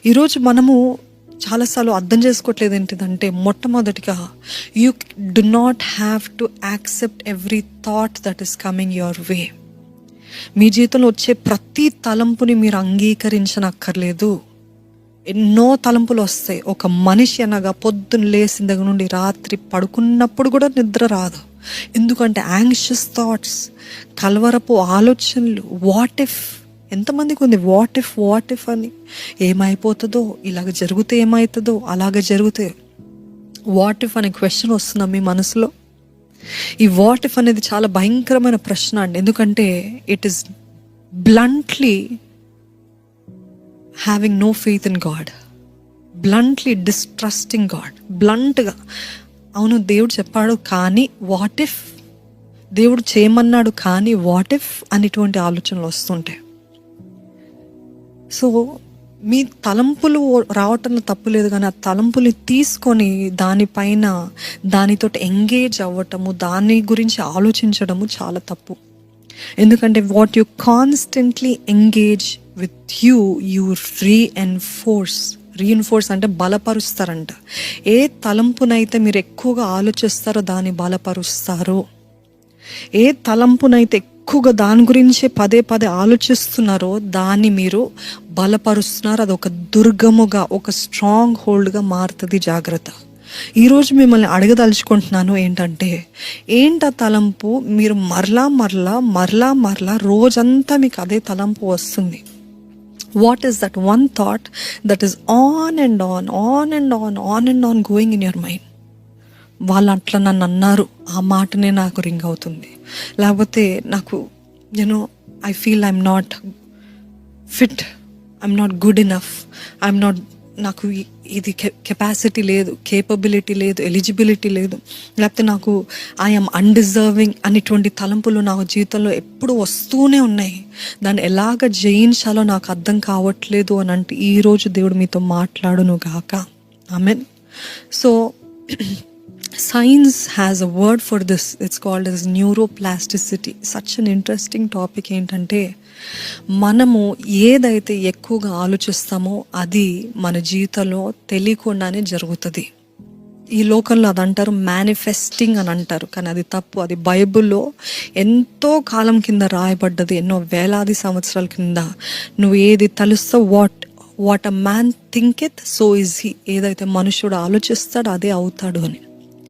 ఈరోజు మనము చాలాసార్లు అర్థం చేసుకోవట్లేదు ఏంటిదంటే, మొట్టమొదటిగా you do not have to accept every thought that is coming your way. మీ జీవితంలో వచ్చే ప్రతి తలంపుని మీరు అంగీకరించనక్కర్లేదు. ఎన్నో తలంపులు వస్తాయి. ఒక మనిషి అనగా పొద్దున్న లేచిన దగ్గర నుండి రాత్రి పడుకున్నప్పుడు కూడా నిద్ర రాదు. ఎందుకంటే యాంగ్షియస్ థాట్స్, కలవరపు ఆలోచనలు. వాట్ ఇఫ్, ఎంతమందికి ఉంది వాట్ ఇఫ్ అని. ఏమైపోతుందో, ఇలాగ జరిగితే ఏమవుతుందో, అలాగ జరిగితే. వాట్ ఇఫ్ అనే క్వశ్చన్ వస్తుందా మీ మనసులో? ఈ వాట్ ఇఫ్ అనేది చాలా భయంకరమైన ప్రశ్న అండి. ఎందుకంటే it is bluntly having no faith in God, bluntly distrusting God. బ్లంట్గా అవును దేవుడు చెప్పాడు కానీ వాట్ ఇఫ్, దేవుడు చేయమన్నాడు కానీ వాట్ ఇఫ్ అనేటువంటి ఆలోచనలు వస్తుంటాయి. సో మీ తలంపులు రావటంలో తప్పు లేదు, కానీ ఆ తలంపుని తీసుకొని దానిపైన దానితో ఎంగేజ్ అవ్వటము, దాని గురించి ఆలోచించడము చాలా తప్పు. ఎందుకంటే what you constantly engage with you reinforce అంటే బలపరుస్తారంట. ఏ తలంపునైతే మీరు ఎక్కువగా ఆలోచిస్తారో దాన్ని బలపరుస్తారు. ఏ తలంపునైతే ఎక్కువగా దాని గురించి పదే ఆలోచిస్తున్నారో దాన్ని మీరు బలపరుస్తున్నారు. అది ఒక దుర్గముగా, ఒక స్ట్రాంగ్ హోల్డ్గా మారుతుంది. జాగ్రత్త. ఈరోజు మిమ్మల్ని అడగదలుచుకుంటున్నాను ఏంటంటే, ఏంట తలంపు? మీరు మరలా రోజంతా మీకు అదే తలంపు వస్తుంది. What is that one thought that is on and on going in your mind? వాళ్ళు అట్లా నన్ను అన్నారు, ఆ మాటనే నాకు రింగ్ అవుతుంది. లేకపోతే నాకు I feel I'm not fit, I'm not good enough, నాకు ఇది కెపాసిటీ లేదు, కేపబిలిటీ లేదు, ఎలిజిబిలిటీ లేదు, లేకపోతే నాకు ఐఎమ్ అన్డిజర్వింగ్ అనేటువంటి తలంపులు నా జీవితంలో ఎప్పుడు వస్తూనే ఉన్నాయి. దాన్ని ఎలాగ జయించాలో నాకు అర్థం కావట్లేదు అని అంటే ఈరోజు దేవుడు మీతో మాట్లాడును గాక. Amen. So science has a word for this. It's called as neuroplasticity. Such an interesting topic. ఏంటంటే మనము ఏదైతే ఎక్కువగా ఆలోచిస్తామో అది మన జీవితంలో తెలియకుండానే జరుగుతుంది. ఈ లోకంలో అది అంటారు మేనిఫెస్టింగ్ అని అంటారు, కానీ అది తప్పు. అది బైబిల్లో ఎంతో కాలం కింద రాయబడ్డది, ఎన్నో వేలాది సంవత్సరాల కింద. నువ్వు ఏది తలుస్తావు, what a man thinketh so is he. ఏదైతే మనుషుడు ఆలోచిస్తాడో అదే అవుతాడు అని.